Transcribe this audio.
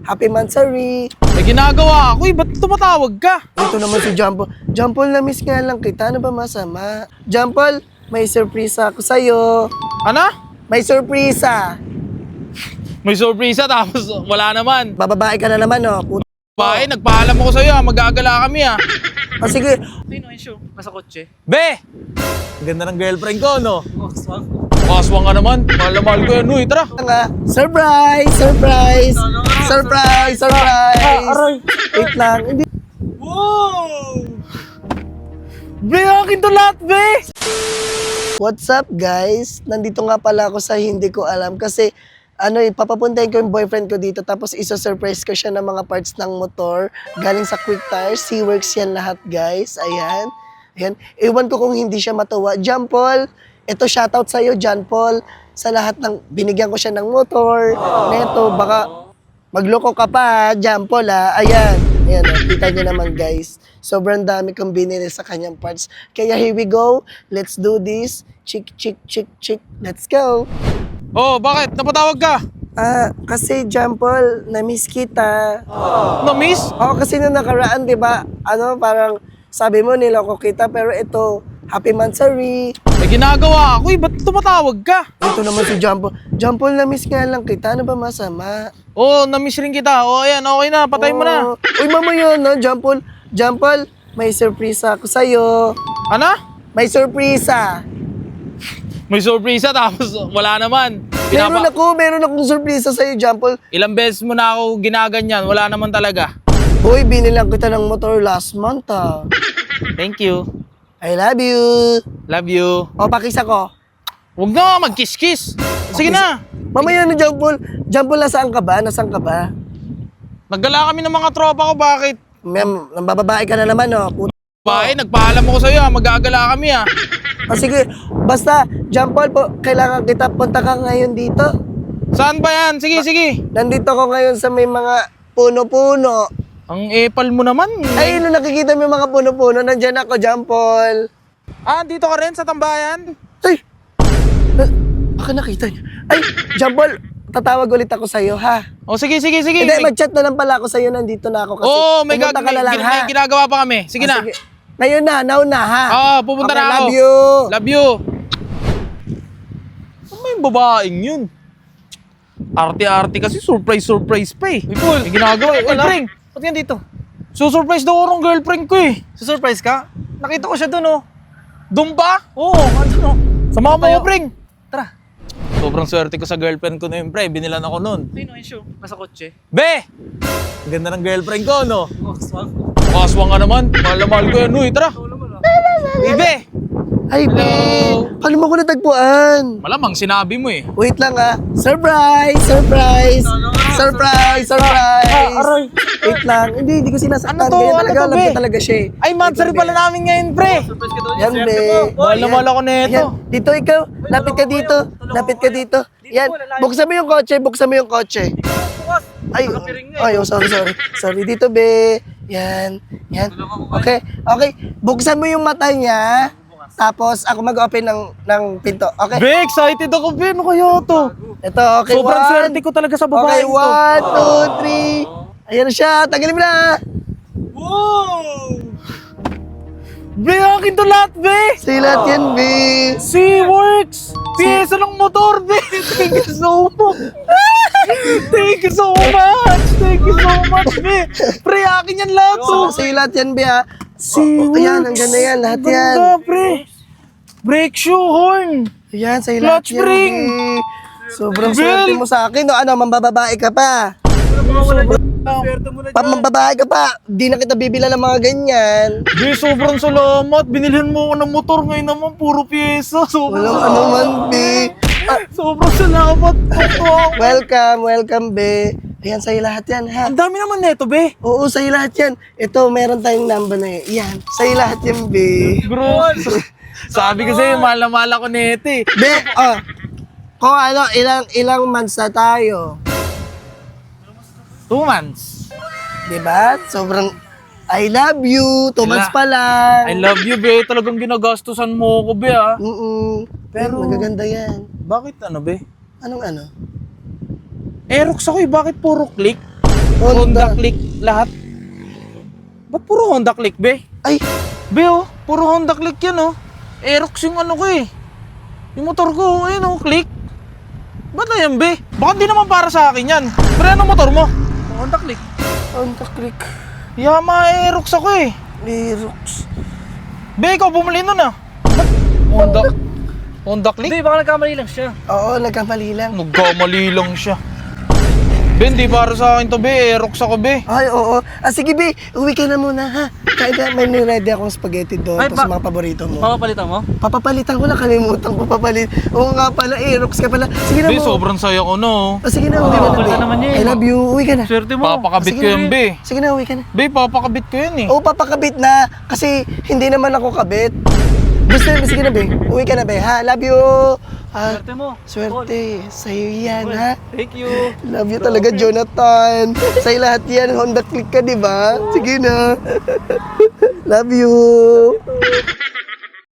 Happy Mansari. May ginagawa ako eh, ba't tumatawag ka? Ito naman si Jampol. Jampol, na-miss nga lang kita. Ano ba masama? Jampol, may surpresa ako sa'yo. Ano? May surpresa. May sorpresa tapos wala naman. Bababae ka na naman, oh. Puta. Bae, nagpaalam ako sa'yo ah, mag-aagala kami ah. Oh, sige. Sino yung show? Nasa kotse? Be! Ang ganda ng girlfriend ko, no? Kaswang ka naman. Mahal na mahal ko yan, uy. Tara. Nga. Surprise! Surprise! Surprise! Surprise! Wait lang. Hindi. Wow! Be, akin to lahat, be! What's up, guys? Nandito nga pala ako sa hindi ko alam kasi papapuntahin ko yung boyfriend ko dito tapos isa-surprise ko siya ng mga parts ng motor galing sa Quick Tires. SeaWorks yan lahat, guys. Ayan. Ayan. Ewan ko kung hindi siya matuwa. John Paul, ito shoutout sa'yo, John Paul. Sa lahat ng, binigyan ko siya ng motor. Neto, baka magloko ka pa, John Paul, ha. Ayan. Ayan, kita niyo naman, guys. Sobrang dami kong binili sa kanyang parts. Kaya here we go. Let's do this. Chick, chick, chick, chick. Let's go. Oh, bakit? Napatawag ka? Kasi John Paul, na-miss kita. Na-miss? Kasi nung nakaraan, di ba, parang sabi mo niloko kita, pero ito, Happy Mansari. May ginagawa ako eh, ba't tumatawag ka? Ito naman si John Paul. John Paul, na-miss nga lang kita. Ano ba masama? Oh, na-miss rin kita. Oh, ayan, okay na. Patay mo na. Uy, mamaya na, John Paul. John Paul, may surpresa ako sa'yo. Ano? May surpresa. May sorpresa tapos wala naman. Meron akong surpresa sa'yo, John Paul. Ilang beses mo na ako ginaganyan, wala naman talaga. Uy, binilang kita ng motor last month, ah. Thank you. I love you. Love you. O, pakis ako. Huwag na mag-kiss-kiss. Sige na. Mamaya na, John Paul. John Paul, nasaan ka ba? Nasaan ka ba? Naggala kami ng mga tropa ko, bakit? Ma'am, nambababae ka na naman, oh. Puta. Bae, nagpaalam ako sa'yo ah, mag-aagala kami ah. O sige, basta, John Paul, kailangan kita, punta ka ngayon dito. Saan ba yan? Sige, sige. Nandito ko ngayon sa may mga puno-puno. Ang epal mo naman. Ay, nung nakikita mo yung mga puno-puno, nandyan ako, John Paul. Ah, dito ka rin sa tambayan? Ay! Baka nakita niya. Ay, John Paul, tatawag ulit ako sa'yo, ha? O sige, sige, sige. Hindi, mag-chat na lang pala ako sa'yo, nandito na ako. Kasi Oo, may pumunta ka na lang, ha? may ginagawa pa kami. Sige na. Sige. Ngayon na, now na, ha? Oo, pupunta Okay, na ako. love you. Love you. Ano yung babaeng yun? Arte-arte kasi, surprise pa eh. Nicole, May ginagawa eh. wala. Pring, Ba't yan dito? susurprise daw ako ng girlfriend ko eh. Susurprise ka? Nakita ko siya doon, oh. Doon ba? Oo, andun, oh. Sama mo Tayo. ko, Pring. Tara. Sobrang swerte ko sa girlfriend ko na yun, pre. Binilan ako nun. Sino yung show? Nasa kotse? Be! Ang ganda ng girlfriend ko, no? Oh, swag. Kaswang ka naman. Mahal na mahal ko yan, uy. Tara. Ibe! Ay, Hello. be. Paano mo ko natagpuan? Malamang sinabi mo eh. Wait lang, ha? Surprise! Surprise! Surprise! Surprise! Aray. Wait lang. Hindi ko sinasaktan. Ano to? Ganyan Ano talaga, to, alam be? ko talaga siya eh. Ay, mansari pala namin ngayon, pre. Surprise ka doon. Yan, be. Mahal na mahal ako nito. Yan. Dito ikaw. Lapit ka dito. Lapit ka dito. Yan. Buksan mo yung kotse. Buksan mo yung kotse. Ay, sorry. Sorry dito, be. Yan. Yan. Okay. Okay. Buksan mo yung mata niya. Tapos ako mag-open ng pinto. Okay. Be, excited ako, be. Ano kaya to? Ito, okay. Sobrang one. swerte ko talaga sa Okay, babae to. 1, 2, 3. Ayan na siya. Tanggalin mo na. Wow! Be, akin to lahat, be. Say lahat yan, be. SeaWorks! Piyesa ng motor, be! Thank you so much! Thank you so much! Thank you so much, be! Pre, akin yan lahat, So, so! say lahat yan, be, ha. SeaWorks! Ayan, hanggang na yan. Lahat yan. Ganda, pre! Brake shoe, horn! Ayan, say lahat Clutch yan, spring. be. Sobrang Bill. swerte mo sa akin. No, mambababae ka pa. Mambabae ka pa. Di na kita bibila ng mga ganyan. Be, sobrang salamat! Binilhan mo ako ng motor, ngayon naman puro piyesa! Sobrang Walang ano man, be. Sobrang salamat! Welcome, be. Ayan, sa'yo lahat yan, ha. Ang dami naman neto, be! Oo, sa'yo lahat yan. Ito, meron tayong number na yan. Yan, sa'yo lahat yan, be. Bro! Sabi ko sa'yo, mahal na mahal ako neto eh. Be, kung ilang months na tayo. 2 months. Diba? Sobrang, I love you. 2 months pa I lang. love you, be. Talagang ginagastusan mo ako, be, ah. Pero, magaganda yan. Bakit ano, be? Anong ano? Aerox ako eh. Bakit puro click? Honda Click lahat. Ba't puro Honda Click, be? Ay, Be, oh, puro Honda Click yan, oh. Aerox yung ano ko, eh. Yung motor ko, ayun, oh, Click. Ba't na yan, be? Baka di naman para sa akin yan. Pero ano motor mo? Honda Click. Honda Click. Yamaha Aerox ako, eh. Aerox. Be, ikaw bumili nun, ah. Honda Click? Hindi, baka nagkamali lang siya. Oo, nagkamali lang. Nagkamali lang siya. Be, hindi para sa akin to, be. Aerox ako, be. Ay, oo. Sige, be. Uwi ka na muna, ha? Kain ka, may niready akong spaghetti doon. Ay, Tapos mga paborito mo. Papapalitan mo? Papapalitan ko na, kalimutan ko papalit. Oo nga pala, Aerox ka pala. Sige na Be, mo. sobrang saya ko, no. Sige na, uwi ka na, be. Papapalitan naman niya, eh. I love you. Uwi ka na. Swerte mo. Papakabit Sige ko na, yan, be. Sige na, uwi ka na. Be, papakabit ko yan, eh. Oo, papakabit na. Kasi hindi naman ako kabit. Sige na, be. Uwi ka na, be, ha? Love you. Ha? Swerte mo. Swerte. Sa'yo yan, ha? Thank you. Love you talaga, Jonathan. Sa'yo lahat yan. Honda Click ka, di ba? Sige na. Love you.